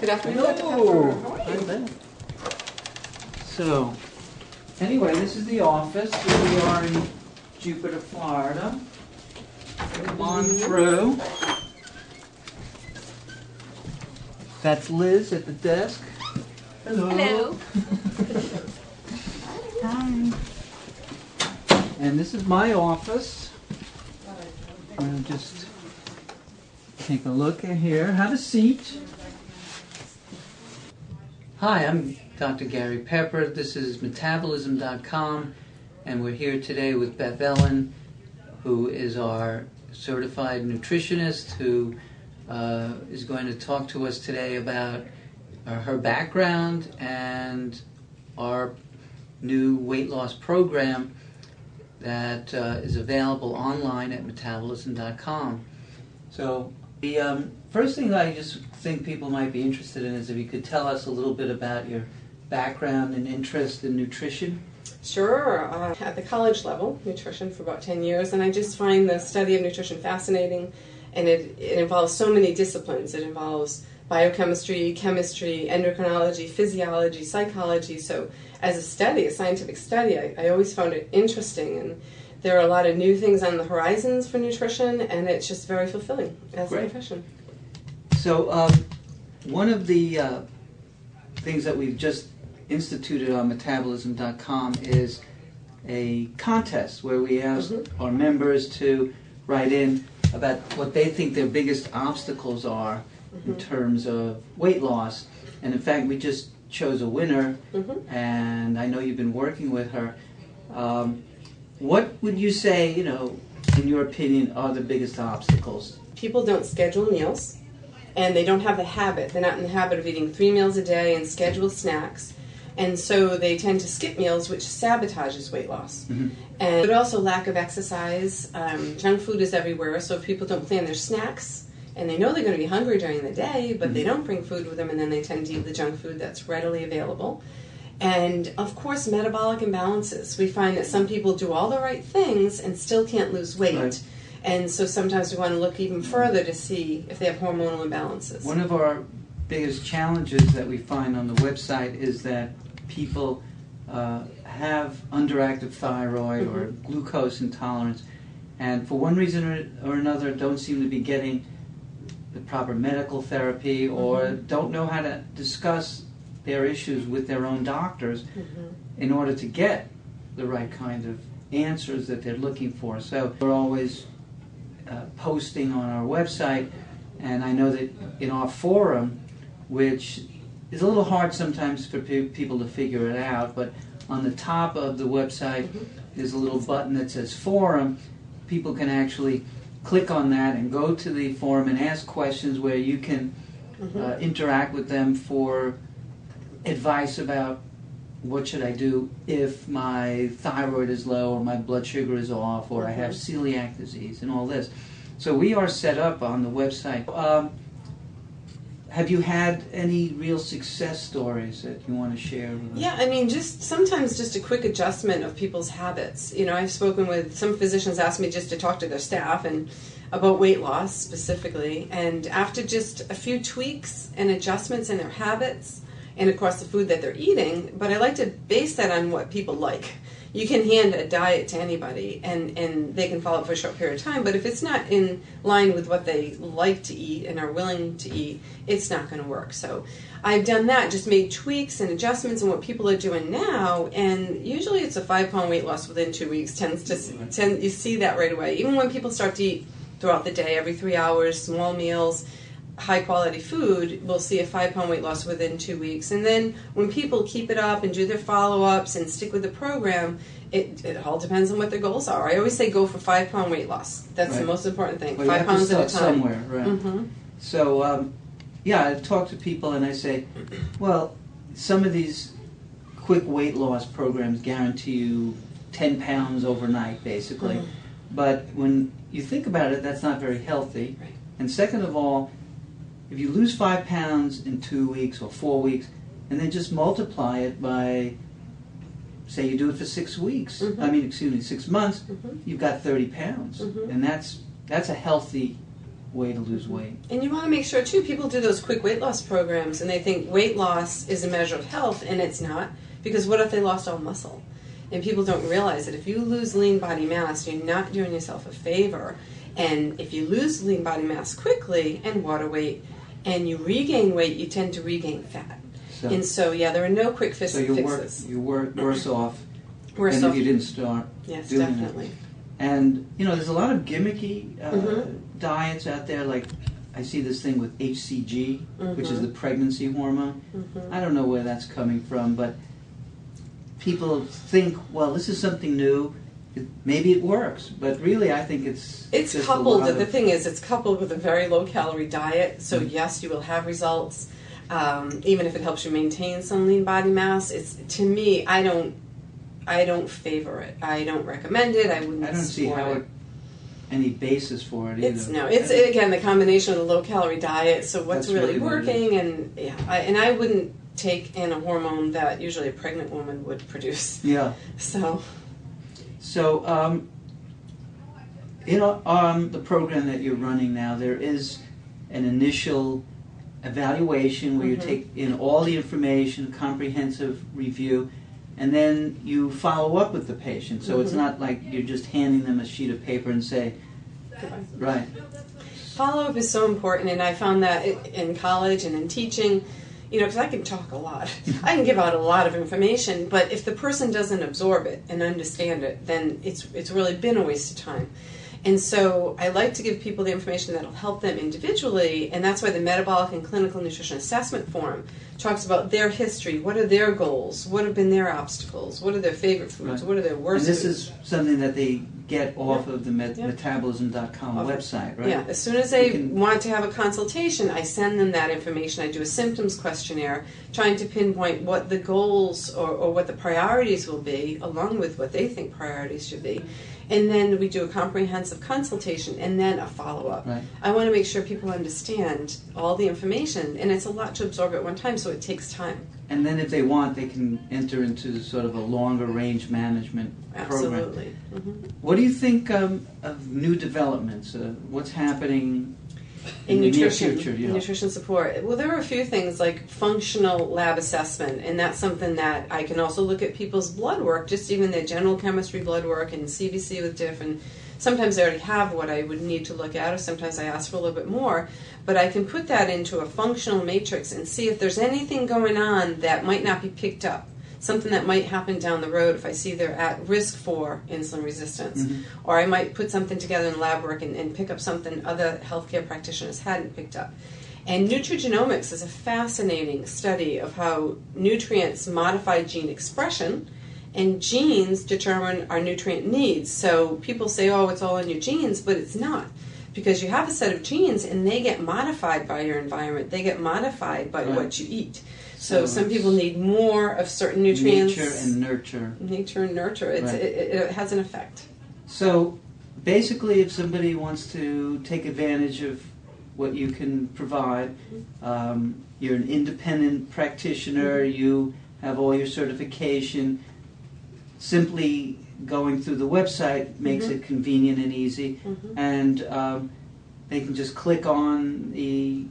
Good afternoon, Dr. Hello. Pepper. How are Hi, you? Beth. So, anyway, this is the office. Here we are in Jupiter, Florida. Come on through. That's Liz at the desk. Hello. Hello. Hi. And this is my office. I'm going to just take a look at here. Have a seat. Hi, I'm Dr. Gary Pepper. This is metabolism.com, and we're here today with Beth, who is our certified nutritionist, who is going to talk to us today about her background and our new weight loss program that is available online at metabolism.com. So the first thing I just think people might be interested in is if you could tell us a little bit about your background and interest in nutrition. Sure. At the college level, nutrition for about 10 years, and I just find the study of nutrition fascinating, and it involves so many disciplines. It involves biochemistry, chemistry, endocrinology, physiology, psychology. So as a study, a scientific study, I always found it interesting, and there are a lot of new things on the horizons for nutrition, and it's just very fulfilling as a profession. So one of the things that we've just instituted on metabolism.com is a contest where we ask our members to write in about what they think their biggest obstacles are in terms of weight loss. And in fact, we just chose a winner, and I know you've been working with her. What would you say, in your opinion, are the biggest obstacles? People don't schedule meals, and they don't have the habit. They're not in the habit of eating 3 meals a day and scheduled snacks. And so they tend to skip meals, which sabotages weight loss. But also lack of exercise. Junk food is everywhere, so if people don't plan their snacks, and they know they're going to be hungry during the day, but they don't bring food with them, and then they tend to eat the junk food that's readily available. And, of course, metabolic imbalances. We find that some people do all the right things and still can't lose weight. Right. And so sometimes we want to look even further to see if they have hormonal imbalances. One of our biggest challenges that we find on the website is that people have underactive thyroid or glucose intolerance, and for one reason or another don't seem to be getting the proper medical therapy or don't know how to discuss their issues with their own doctors in order to get the right kind of answers that they're looking for. So we're always posting on our website, and I know that in our forum, which is a little hard sometimes for people to figure it out, but on the top of the website there's a little button that says forum. People can actually click on that and go to the forum and ask questions where you can interact with them for advice about what should I do if my thyroid is low or my blood sugar is off or I have celiac disease and all this. So we are set up on the website. Have you had any real success stories that you want to share with us? Yeah, I mean, sometimes just a quick adjustment of people's habits. I've spoken with some physicians, asked me just to talk to their staff and about weight loss specifically, and after just a few tweaks and adjustments in their habits, and of course the food that they're eating, but I like to base that on what people like. You can hand a diet to anybody and they can follow it for a short period of time, but if it's not in line with what they like to eat and are willing to eat, it's not going to work. So I've done that, just made tweaks and adjustments in what people are doing now, and usually it's a 5-pound weight loss within 2 weeks. You see that right away. Even when people start to eat throughout the day, every 3 hours, small meals, high quality food, we'll see a 5-pound weight loss within 2 weeks. And then when people keep it up and do their follow-ups and stick with the program, it all depends on what their goals are. I always say go for 5-pound weight loss. That's the most important thing. Well, 5 pounds at a time. Somewhere, right? So I talk to people and I say, well, some of these quick weight loss programs guarantee you 10 pounds overnight, basically. But when you think about it, that's not very healthy. Right. And second of all, if you lose 5 pounds in 2 weeks or 4 weeks, and then just multiply it by, say you do it for 6 weeks, 6 months, you've got 30 pounds. And that's a healthy way to lose weight. And you want to make sure, too, people do those quick weight loss programs and they think weight loss is a measure of health, and it's not, because what if they lost all muscle? And people don't realize that if you lose lean body mass, you're not doing yourself a favor. And if you lose lean body mass quickly and water weight, and you regain weight, you tend to regain fat. And so, yeah, there are no quick fixes. So you're worse off Worse than off. if you didn't start Yes, doing definitely. it. And, there's a lot of gimmicky diets out there. Like, I see this thing with HCG, which is the pregnancy hormone. I don't know where that's coming from, but people think, well, this is something new. Maybe it works, but really I think it's just coupled. The thing is, it's coupled with a very low-calorie diet. So yes, you will have results, even if it helps you maintain some lean body mass. To me, I don't favor it. I don't recommend it. I wouldn't. I don't see how any basis for it either. It's again the combination of the low-calorie diet. So what's really working, and I wouldn't take in a hormone that usually a pregnant woman would produce. Yeah. So, the program that you're running now, there is an initial evaluation where you take in all the information, comprehensive review, and then you follow up with the patient. So it's not like you're just handing them a sheet of paper and say, right. Follow-up is so important, and I found that in college and in teaching, because I can talk a lot. I can give out a lot of information, but if the person doesn't absorb it and understand it, then it's really been a waste of time. And so I like to give people the information that will help them individually, and that's why the Metabolic and Clinical Nutrition Assessment Form talks about their history, what are their goals, what have been their obstacles, what are their favorite foods, what are their worst foods. And this is something that they get off of the metabolism.com website, right? Yeah, as soon as they want to have a consultation, I send them that information. I do a symptoms questionnaire trying to pinpoint what the goals or what the priorities will be, along with what they think priorities should be. And then we do a comprehensive consultation and then a follow-up. Right. I want to make sure people understand all the information, and it's a lot to absorb at one time, so it takes time. And then if they want, they can enter into sort of a longer range management program. Absolutely. What do you think of new developments? What's happening in the near future? Nutrition support. Well, there are a few things like functional lab assessment, and that's something that I can also look at people's blood work, just even their general chemistry blood work and CBC with diff, and sometimes I already have what I would need to look at, or sometimes I ask for a little bit more, but I can put that into a functional matrix and see if there's anything going on that might not be picked up. Something that might happen down the road if I see they're at risk for insulin resistance. Or I might put something together in lab work and pick up something other healthcare practitioners hadn't picked up. And nutrigenomics is a fascinating study of how nutrients modify gene expression, and genes determine our nutrient needs. So people say, oh, it's all in your genes, but it's not. Because you have a set of genes and they get modified by your environment. They get modified by what you eat. So some people need more of certain nutrients. Nature and nurture. Nature and nurture. It has an effect. So basically, if somebody wants to take advantage of what you can provide, you're an independent practitioner, you have all your certification, simply going through the website makes it convenient and easy, and they can just click on the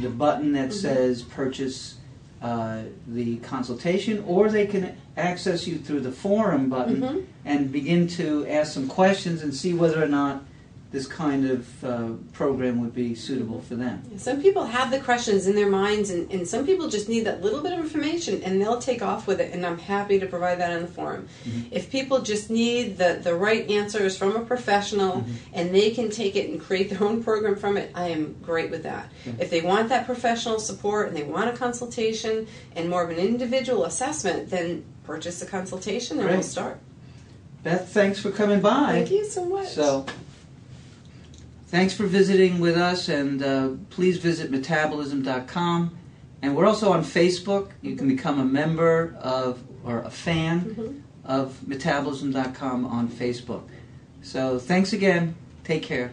button that says purchase the consultation, or they can access you through the forum button and begin to ask some questions and see whether or not this kind of program would be suitable for them. Some people have the questions in their minds, and some people just need that little bit of information, and they'll take off with it, and I'm happy to provide that in the forum. If people just need the right answers from a professional, and they can take it and create their own program from it, I am great with that. If they want that professional support, and they want a consultation, and more of an individual assessment, then purchase a consultation, and we'll start. Beth, thanks for coming by. Thank you so much. Thanks for visiting with us, and please visit metabolism.com. And we're also on Facebook. You can become a member of, or a fan of metabolism.com on Facebook. So thanks again. Take care.